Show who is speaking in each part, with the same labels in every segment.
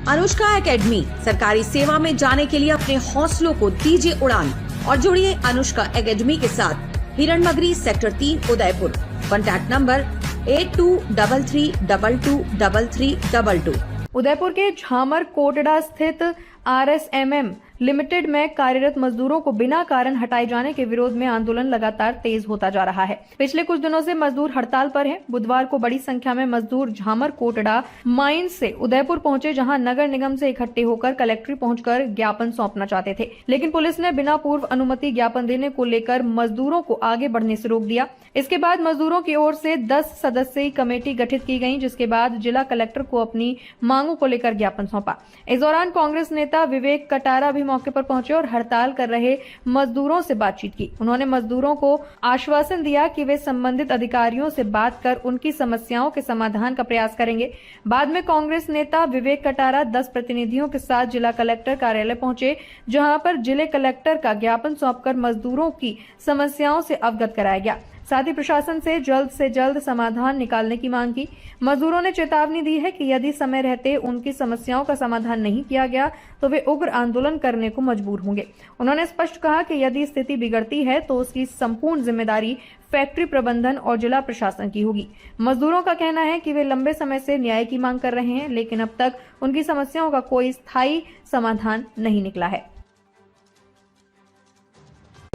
Speaker 1: Anushka academy, सरकारी सेवा में जाने के लिए अपने हौसलों को दीजिए उड़ान और जुड़िए अनुष्का एकेडमी के साथ। Hiranmagri sector 3 Udaipur. Contact number 8233223322।
Speaker 2: Udaipur के झामर कोटड़ा स्थित RSMM लिमिटेड में कार्यरत मजदूरों को बिना कारण हटाए जाने के विरोध में आंदोलन लगातार तेज होता जा रहा है। पिछले कुछ दिनों से मजदूर हड़ताल पर हैं। बुधवार को बड़ी संख्या में मजदूर झामर कोटड़ा माइंस से उदयपुर पहुंचे, जहां नगर निगम से इकट्ठे होकर कलेक्ट्री पहुंचकर ज्ञापन सौंपना चाहते थे, लेकिन पुलिस ने बिना पूर्व अनुमति ज्ञापन देने को लेकर मजदूरों को आगे बढ़ने से रोक दिया। इसके बाद मजदूरों की ओर से 10 सदस्यीय कमेटी गठित की गई, जिसके बाद जिला कलेक्टर को अपनी मांगों को लेकर ज्ञापन सौंपा। इस दौरान कांग्रेस नेता विवेक कटारा भी मौके पर पहुंचे और हड़ताल कर रहे मजदूरों से बातचीत की। उन्होंने मजदूरों को आश्वासन दिया कि वे संबंधित अधिकारियों से बात कर उनकी समस्याओं के समाधान का प्रयास करेंगे। बाद में कांग्रेस नेता विवेक कटारा 10 प्रतिनिधियों के साथ जिला कलेक्टर कार्यालय पहुंचे, जहां पर जिले कलेक्टर का ज्ञापन सौंपकर मजदूरों की समस्याओं से अवगत कराया गया। साथ ही प्रशासन से जल्द समाधान निकालने की मांग की। मजदूरों ने चेतावनी दी है कि यदि समय रहते उनकी समस्याओं का समाधान नहीं किया गया तो वे उग्र आंदोलन करने को मजबूर होंगे। उन्होंने स्पष्ट कहा कि यदि स्थिति बिगड़ती है तो उसकी संपूर्ण जिम्मेदारी फैक्ट्री प्रबंधन और जिला प्रशासन की होगी। मजदूरों का कहना है कि वे लंबे समय से न्याय की मांग कर रहे हैं, लेकिन अब तक उनकी समस्याओं का कोई स्थायी समाधान नहीं निकला है।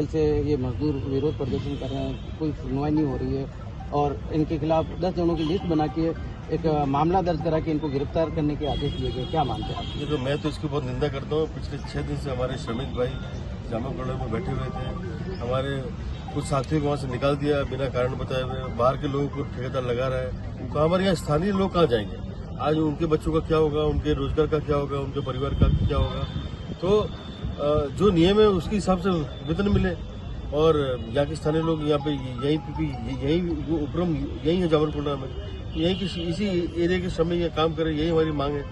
Speaker 3: से ये मजदूर विरोध प्रदर्शन कर रहे हैं, कोई सुनवाई नहीं हो रही है और इनके खिलाफ 10 जनों की लिस्ट बना के एक मामला दर्ज करा के इनको गिरफ्तार करने के आदेश दिए गए। क्या मानते हैं आप?
Speaker 4: देखो, मैं तो इसकी बहुत निंदा करता हूँ। पिछले 6 दिन से हमारे श्रमिक भाई जामा कोटड़ा में बैठे हुए थे। हमारे कुछ साथियों को वहाँ से निकाल दिया बिना कारण बताए हुए। बाहर के लोगों को ठेकेदार लगा रहा है, तो हमारे यहाँ स्थानीय लोग कहाँ जाएंगे? आज उनके बच्चों का क्या होगा, उनके रोजगार का क्या होगा, उनके परिवार का क्या होगा? तो जो नियम है उसके हिसाब से वेतन मिले और यहाँ के स्थानीय लोग यहाँ पे यही उपरम यही है जावलकोटा में, यही इसी एरिया के श्रमिक काम करें, यही हमारी मांग है।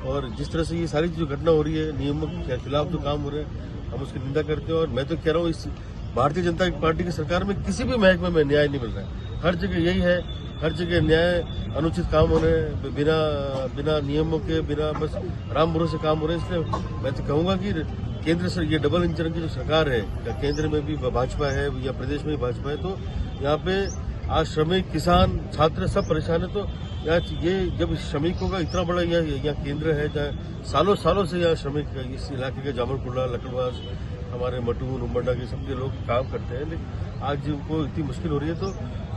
Speaker 4: और जिस तरह से ये सारी जो घटना हो रही है, नियमों के खिलाफ जो काम हो रहे हैं, हम उसकी निंदा करते हैं। और मैं तो कह रहा हूँ, इस भारतीय जनता पार्टी की सरकार में किसी भी महकमे में न्याय नहीं मिल रहा है। हर जगह यही है, हर जगह न्याय अनुचित काम हो रहे हैं, बिना नियमों के, बिना बस राम भरोसे काम हो रहे हैं। इसलिए मैं तो कहूँगा कि केंद्र से ये डबल इंजन की जो सरकार है, या केंद्र में भी भाजपा है या प्रदेश में भी भाजपा है, तो यहाँ पे आज श्रमिक, किसान, छात्र सब परेशान है। तो यहाँ ये जब श्रमिकों का इतना बड़ा यहाँ केंद्र है, जहाँ सालों से यहाँ श्रमिक इस इलाके के जामर कोटड़ा, लकड़वास, हमारे मटून, उम्बडा के सबके लोग काम करते हैं, लेकिन आज उनको इतनी मुश्किल हो रही है, तो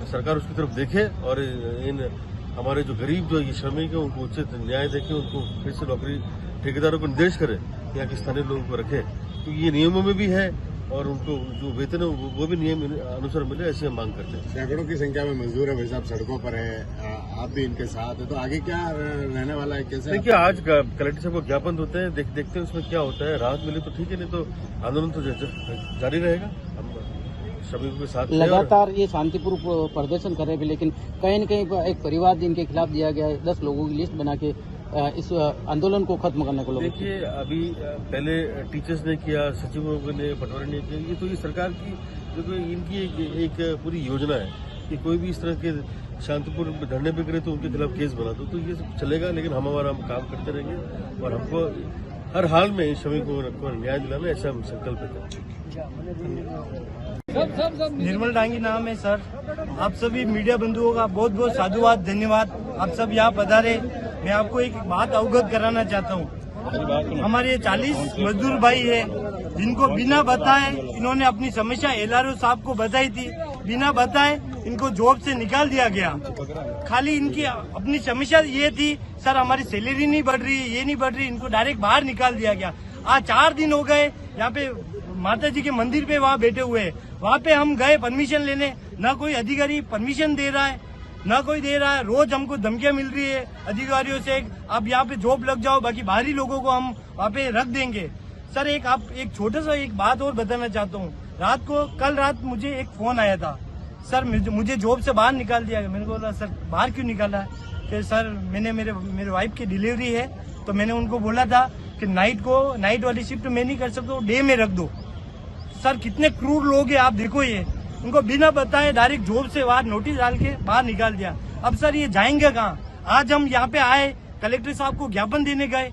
Speaker 4: सरकार उसकी तरफ देखे और इन हमारे जो गरीब जो ये श्रमिक है उनको उचित न्याय देके उनको फिर से नौकरी ठेकेदारों को निर्देश करे, यहाँ के स्थानीय लोगों को रखे, क्योंकि ये नियमों में भी है और उनको जो वेतन है वो भी नियम अनुसार मिले, ऐसी हम मांग करते हैं।
Speaker 5: सैकड़ों की संख्या में मजदूर है भाई साहब, सड़कों पर है, आप भी इनके साथ है, तो आगे क्या रहने वाला है? कैसे?
Speaker 4: देखिए, आज कलेक्टर साहब को ज्ञापन होते हैं, देखते हैं उसमें क्या होता है। राहत मिले तो ठीक है, नहीं तो आंदोलन तो जारी रहेगा। हम श्रमिकों के साथ
Speaker 3: लगातार ये शांतिपूर्व प्रदर्शन कर रहे हैं, लेकिन कहीं न कहीं एक परिवार जिनके खिलाफ दिया गया 10 लोगों की लिस्ट बना के इस आंदोलन को खत्म करने को लोग।
Speaker 4: देखिए, अभी पहले टीचर्स ने किया, सचिवों ने, पटवारी ने किया, ये तो ये सरकार की जो इनकी एक पूरी योजना है कि कोई भी इस तरह के शांतिपूर्ण धरने पे करे तो उनके खिलाफ केस बना दो, तो ये सब चलेगा। लेकिन हम काम करते रहेंगे और हमको हर हाल में श्रमिकों को न्याय दिलाना, ऐसा हम संकल्प है।
Speaker 6: निर्मल डांगी नाम है सर। आप सभी मीडिया बंधुओं का बहुत बहुत साधुवाद, धन्यवाद। आप सब यहाँ पधारे। मैं आपको एक बात अवगत कराना चाहता हूँ। हमारे 40 मजदूर भाई है, जिनको बिना बताए इन्होंने अपनी समस्या LRO साहब को बताई थी, बिना बताए इनको जॉब से निकाल दिया गया। खाली इनकी अपनी समस्या ये थी, सर हमारी सैलरी नहीं बढ़ रही, ये नहीं बढ़ रही, इनको डायरेक्ट बाहर निकाल दिया गया। आज 4 दिन हो गए यहाँ पे माता जी के मंदिर पे वहाँ बैठे हुए हैं। वहाँ पे हम गए परमिशन लेने, ना कोई अधिकारी परमिशन दे रहा है, ना कोई दे रहा है। रोज हमको धमकियां मिल रही है अधिकारियों से, आप यहाँ पे जॉब लग जाओ, बाकी बाहरी लोगों को हम वहाँ पे रख देंगे। सर एक छोटा सा एक बात और बताना चाहता हूँ। कल रात मुझे एक फोन आया था, सर मुझे जॉब से बाहर निकाल दिया गया। मैंने बोला सर बाहर क्यों निकाला? कि सर मैंने मेरे वाइफ की डिलीवरी है, तो मैंने उनको बोला था कि नाइट वाली शिफ्ट मैं नहीं कर सकता, डे में रख दो। सर कितने क्रूर लोग हैं आप देखो, ये उनको बिना बताए डायरेक्ट जॉब से बाहर नोटिस डाल के बाहर निकाल दिया। अब सर ये जाएंगे कहाँ? आज हम यहाँ पे आए, कलेक्टर साहब को ज्ञापन देने गए,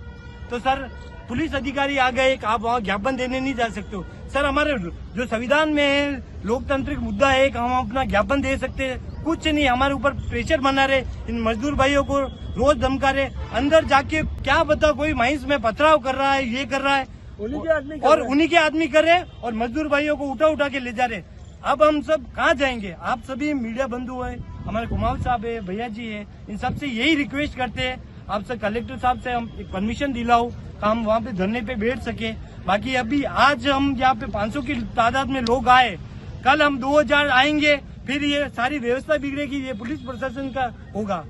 Speaker 6: तो सर पुलिस अधिकारी आ गए, आप वहाँ ज्ञापन देने नहीं जा सकते हो। सर हमारे जो संविधान में है, लोकतांत्रिक मुद्दा है कि हम अपना ज्ञापन दे सकते हैं, कुछ नहीं। हमारे ऊपर प्रेशर बना रहे, इन मजदूर भाइयों को रोज धमका रहे, अंदर जाके क्या बता, कोई माइंस में पथराव कर रहा है, ये कर रहा है, उन्हीं के आदमी कर रहे और मजदूर भाइयों को उठा के ले जा रहे। अब हम सब कहाँ जाएंगे? आप सभी मीडिया बंधु है, हमारे कुमार साहब है, भैया जी है, इन सबसे यही रिक्वेस्ट करते हैं, आपसे कलेक्टर साहब से हम एक परमिशन दिलाओ, हम वहाँ पे धरने पे बैठ सके। बाकी अभी आज हम यहाँ पे 500 की तादाद में लोग आए, कल हम 2000 आएंगे, फिर ये सारी व्यवस्था बिगड़ेगी, ये पुलिस प्रशासन का होगा।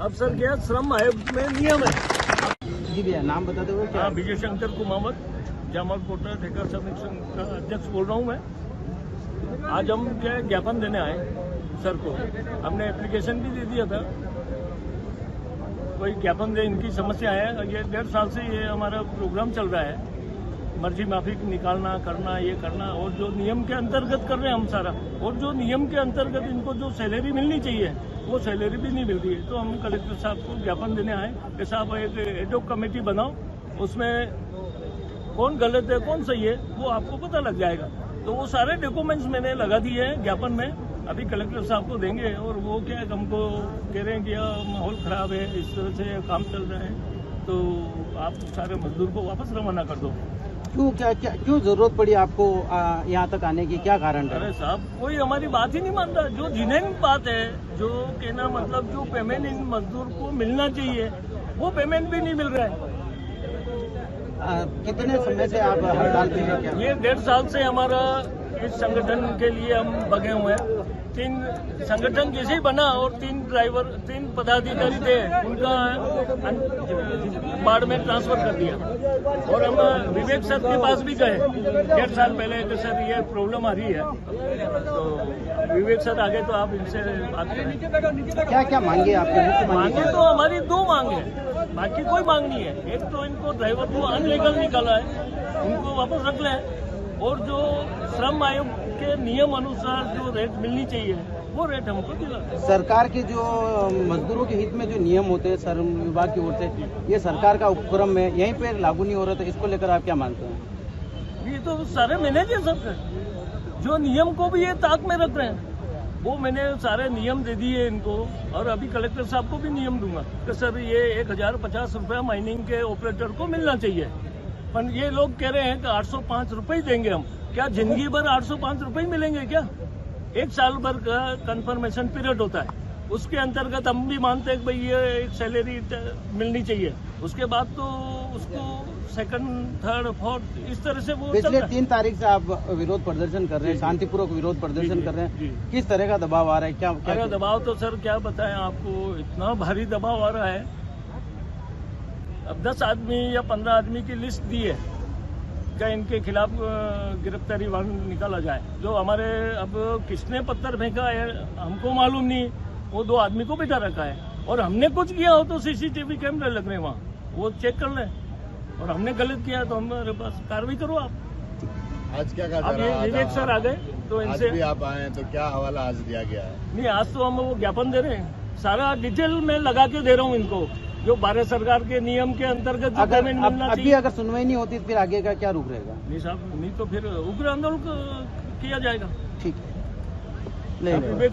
Speaker 7: अब सर क्या श्रम आयोग में नियम है।
Speaker 3: जी भैया, नाम बता दो क्या?
Speaker 7: विजय शंकर कुमावत, जामा कोटा ठेका श्रमिक संघ का अध्यक्ष बोल रहा हूँ मैं। आज हम क्या ज्ञापन देने आए सर को, हमने एप्लीकेशन भी दे दिया था, कोई ज्ञापन दे, इनकी समस्या है। ये 1.5 साल से ये हमारा प्रोग्राम चल रहा है, मर्जी माफी निकालना, करना, ये करना, और जो नियम के अंतर्गत कर रहे हैं हम सारा, और जो नियम के अंतर्गत इनको जो सैलरी मिलनी चाहिए वो सैलरी भी नहीं मिल रही है। तो हम कलेक्टर साहब को ज्ञापन देने आए कि साहब एक एडॉक कमेटी बनाओ, उसमें कौन गलत है कौन सही है वो आपको पता लग जाएगा। तो वो सारे डॉक्यूमेंट्स मैंने लगा दिए हैं ज्ञापन में, अभी कलेक्टर साहब को देंगे। और वो क्या है, हमको कह रहे हैं कि माहौल खराब है, इस तरह से काम चल रहा है, तो आप सारे मजदूर को वापस रवाना कर दो।
Speaker 3: क्यों जरूरत पड़ी आपको यहाँ तक आने की, क्या कारण है?
Speaker 7: अरे साहब, कोई हमारी बात ही नहीं मानता। जो जिन्हें बात है, जो कहना मतलब जो पेमेंट इन मजदूर को मिलना चाहिए वो पेमेंट भी नहीं मिल रहा है।
Speaker 3: कितने समय से आप हड़ताल पे हैं? क्या
Speaker 7: ये 1.5 साल से हमारा इस संगठन के लिए हम बगे हुए हैं। 3 संगठन जैसे ही बना और 3 पदाधिकारी थे, उनका बाढ़ में ट्रांसफर कर दिया। और हम विवेक सर के पास भी गए 1.5 साल पहले कि सर ये प्रॉब्लम आ रही है, तो विवेक सर आ गए, तो आप इनसे बात करें।
Speaker 3: क्या क्या मांगे आपके? मुख्य
Speaker 7: मांगे तो हमारी 2 मांग है, बाकी कोई मांग नहीं है। एक तो इनको ड्राइवर को अनलीगल निकाला है, उनको वापस रख लें, और जो श्रम आयोग के नियम अनुसार जो रेट मिलनी चाहिए वो रेट हमको दिला।
Speaker 3: सरकार के जो मजदूरों के हित में जो नियम होते हैं श्रम विभाग की ओर से, ये सरकार का उपक्रम है, यहीं पे लागू नहीं हो रहा, तो इसको लेकर आप क्या मानते हैं?
Speaker 7: ये तो सारे मैनेजर सब जो नियम को भी ये ताक में रख रहे हैं, वो मैंने सारे नियम दे दिए इनको। और अभी कलेक्टर साहब को भी नियम दूंगा कि सर ये 1050 रुपया माइनिंग के ऑपरेटर को मिलना चाहिए। पर ये लोग कह रहे हैं कि 805 रुपये देंगे हम। क्या जिंदगी भर 805 रुपये मिलेंगे क्या? 1 साल भर का कंफर्मेशन पीरियड होता है, उसके अंतर्गत हम भी मानते हैं कि भाई ये एक सैलरी मिलनी चाहिए। उसके बाद तो उसको 2nd, 3rd, 4th इस तरह से वो
Speaker 3: पिछले 3 तारीख से आप विरोध प्रदर्शन कर रहे हैं, शांतिपूर्वक विरोध प्रदर्शन कर रहे हैं, किस तरह का दबाव आ रहा है? क्या
Speaker 7: दबाव तो सर क्या बताएं आपको, इतना भारी दबाव आ रहा है। अब 10 आदमी या 15 आदमी की लिस्ट दी है क्या इनके खिलाफ गिरफ्तारी वारंट निकाला जाए। जो हमारे अब किसने पत्थर फेंका है हमको मालूम नहीं, वो 2 आदमी को बिठा रखा है, और हमने कुछ किया हो तो CCTV कैमरे लग रहे हैं वहाँ, वो चेक कर लें, और हमने गलत किया तो हमारे पास कार्रवाई करो आप।
Speaker 5: आज क्या
Speaker 7: अब ये विवेक सर आ गए तो इनसे
Speaker 5: भी आप आए, तो क्या हवाला आज दिया गया है?
Speaker 7: नहीं, आज तो हम वो ज्ञापन दे रहे हैं, सारा डिटेल में लगा के दे रहा हूँ इनको, जो भारत सरकार के नियम के अंतर्गत जो पेमेंट मिलना चाहिए।
Speaker 3: अभी अगर सुनवाई नहीं होती तो फिर आगे का क्या रुख रहेगा?
Speaker 7: नहीं साहब, नहीं तो फिर उग्र आंदोलन किया जाएगा।
Speaker 3: ठीक है, ले